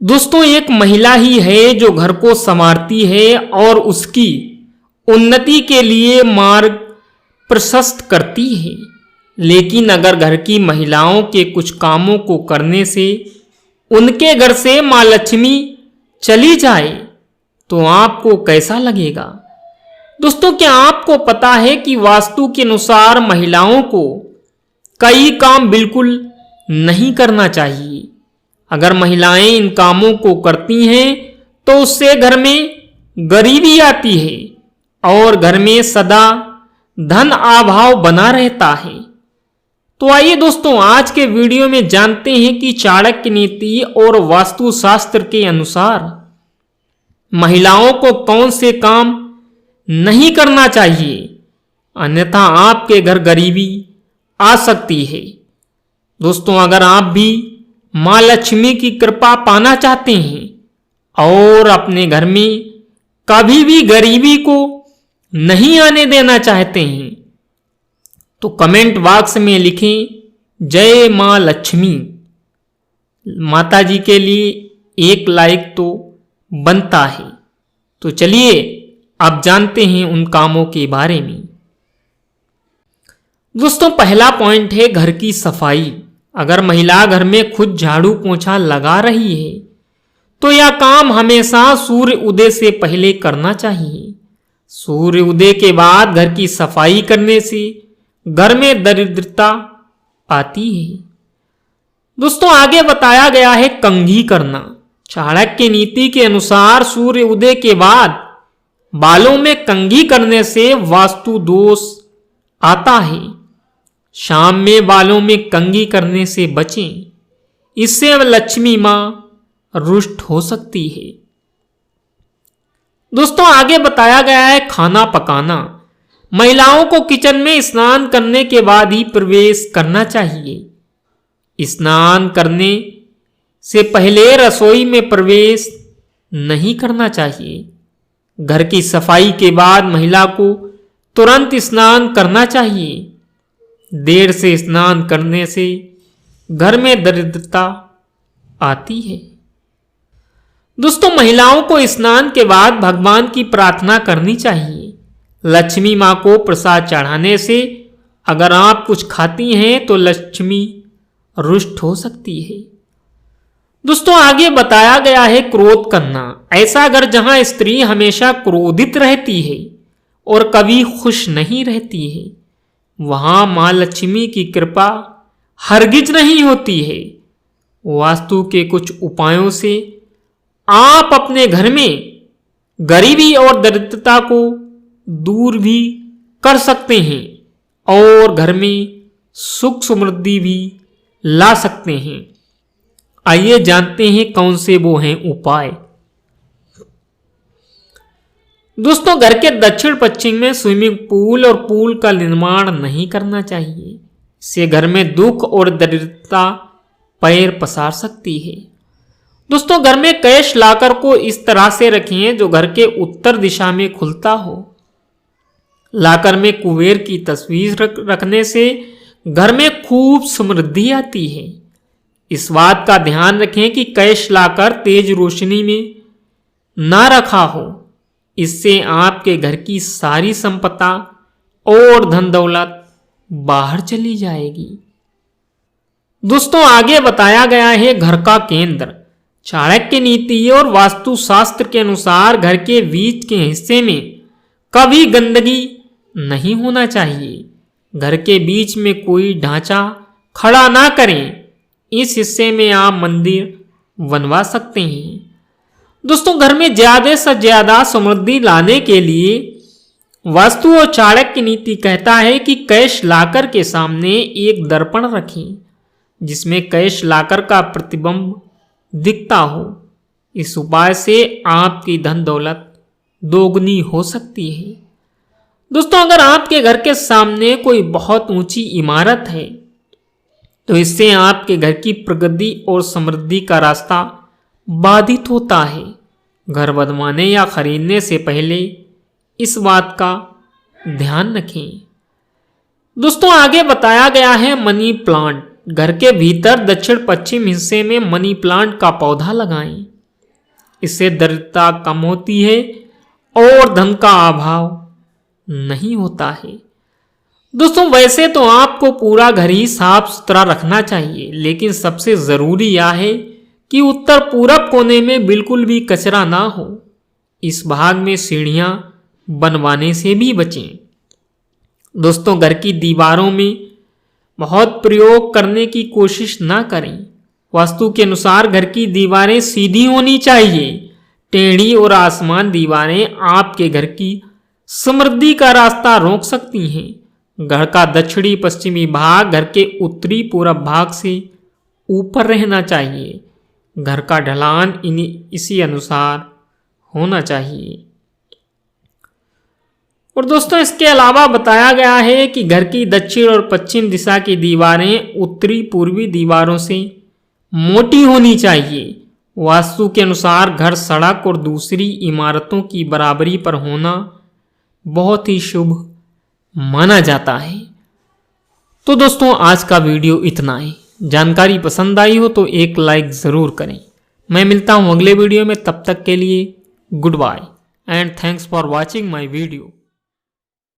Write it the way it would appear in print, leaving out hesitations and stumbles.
दोस्तों, एक महिला ही है जो घर को संवारती है और उसकी उन्नति के लिए मार्ग प्रशस्त करती है। लेकिन अगर घर की महिलाओं के कुछ कामों को करने से उनके घर से मां लक्ष्मी चली जाए तो आपको कैसा लगेगा? दोस्तों, क्या आपको पता है कि वास्तु के अनुसार महिलाओं को कई काम बिल्कुल नहीं करना चाहिए। अगर महिलाएं इन कामों को करती हैं तो उससे घर में गरीबी आती है और घर में सदा धन अभाव बना रहता है। तो आइए दोस्तों, आज के वीडियो में जानते हैं कि चाणक्य नीति और वास्तुशास्त्र के अनुसार महिलाओं को कौन से काम नहीं करना चाहिए, अन्यथा आपके घर गरीबी आ सकती है। दोस्तों, अगर आप भी मां लक्ष्मी की कृपा पाना चाहते हैं और अपने घर में कभी भी गरीबी को नहीं आने देना चाहते हैं तो कमेंट बॉक्स में लिखें जय मां लक्ष्मी। माता जी के लिए एक लाइक तो बनता है। तो चलिए अब जानते हैं उन कामों के बारे में। दोस्तों, पहला पॉइंट है घर की सफाई। अगर महिला घर में खुद झाड़ू पोंछा लगा रही है तो यह काम हमेशा सूर्य उदय से पहले करना चाहिए। सूर्य उदय के बाद घर की सफाई करने से घर में दरिद्रता आती है। दोस्तों, आगे बताया गया है कंघी करना। चाणक्य नीति के अनुसार सूर्य उदय के बाद बालों में कंघी करने से वास्तु दोष आता है। शाम में बालों में कंघी करने से बचें, इससे लक्ष्मी मां रुष्ट हो सकती है। दोस्तों, आगे बताया गया है खाना पकाना। महिलाओं को किचन में स्नान करने के बाद ही प्रवेश करना चाहिए। स्नान करने से पहले रसोई में प्रवेश नहीं करना चाहिए। घर की सफाई के बाद महिला को तुरंत स्नान करना चाहिए। देर से स्नान करने से घर में दरिद्रता आती है। दोस्तों, महिलाओं को स्नान के बाद भगवान की प्रार्थना करनी चाहिए। लक्ष्मी मां को प्रसाद चढ़ाने से अगर आप कुछ खाती हैं तो लक्ष्मी रुष्ट हो सकती है। दोस्तों, आगे बताया गया है क्रोध करना। ऐसा घर जहां स्त्री हमेशा क्रोधित रहती है और कभी खुश नहीं रहती है, वहां मां लक्ष्मी की कृपा हरगिज नहीं होती है। वास्तु के कुछ उपायों से आप अपने घर में गरीबी और दरिद्रता को दूर भी कर सकते हैं और घर में सुख समृद्धि भी ला सकते हैं। आइए जानते हैं कौन से वो हैं उपाय। दोस्तों, घर के दक्षिण पश्चिम में स्विमिंग पूल और पूल का निर्माण नहीं करना चाहिए। इससे घर में दुख और दरिद्रता पैर पसार सकती है। दोस्तों, घर में कैश लाकर को इस तरह से रखें जो घर के उत्तर दिशा में खुलता हो। लाकर में कुबेर की तस्वीर रखने से घर में खूब समृद्धि आती है। इस बात का ध्यान रखें कि कैश लाकर तेज रोशनी में ना रखा हो, इससे आपके घर की सारी संपदा और धन दौलत बाहर चली जाएगी। दोस्तों, आगे बताया गया है घर का केंद्र। चाणक्य नीति और वास्तुशास्त्र के अनुसार घर के बीच के हिस्से में कभी गंदगी नहीं होना चाहिए। घर के बीच में कोई ढांचा खड़ा ना करें। इस हिस्से में आप मंदिर बनवा सकते हैं। दोस्तों, घर में ज्यादा से ज्यादा समृद्धि लाने के लिए वास्तु और चाणक्य नीति कहता है कि कैश लाकर के सामने एक दर्पण रखें जिसमें कैश लाकर का प्रतिबिंब दिखता हो। इस उपाय से आपकी धन दौलत दोगुनी हो सकती है। दोस्तों, अगर आपके घर के सामने कोई बहुत ऊंची इमारत है तो इससे आपके घर की प्रगति और समृद्धि का रास्ता बाधित होता है। घर बनवाने या खरीदने से पहले इस बात का ध्यान रखें। दोस्तों, आगे बताया गया है मनी प्लांट। घर के भीतर दक्षिण पश्चिम हिस्से में मनी प्लांट का पौधा लगाएं। इससे दरिद्रता कम होती है और धन का अभाव नहीं होता है। दोस्तों वैसे तो आपको पूरा घर ही साफ सुथरा रखना चाहिए, लेकिन सबसे जरूरी यह है कि उत्तर पूरब कोने में बिल्कुल भी कचरा ना हो। इस भाग में सीढ़ियां बनवाने से भी बचें। दोस्तों घर की दीवारों में बहुत प्रयोग करने की कोशिश ना करें। वास्तु के अनुसार घर की दीवारें सीधी होनी चाहिए। टेढ़ी और आसमान दीवारें आपके घर की समृद्धि का रास्ता रोक सकती हैं। घर का दक्षिणी पश्चिमी भाग घर के उत्तरी पूरब भाग से ऊपर रहना चाहिए। घर का ढलान इसी अनुसार होना चाहिए। और दोस्तों इसके अलावा बताया गया है कि घर की दक्षिण और पश्चिम दिशा की दीवारें उत्तरी पूर्वी दीवारों से मोटी होनी चाहिए। वास्तु के अनुसार घर सड़क और दूसरी इमारतों की बराबरी पर होना बहुत ही शुभ माना जाता है। तो दोस्तों आज का वीडियो इतना ही। जानकारी पसंद आई हो तो एक लाइक ज़रूर करें। मैं मिलता हूं अगले वीडियो में, तब तक के लिए good bye and thanks for watching my video.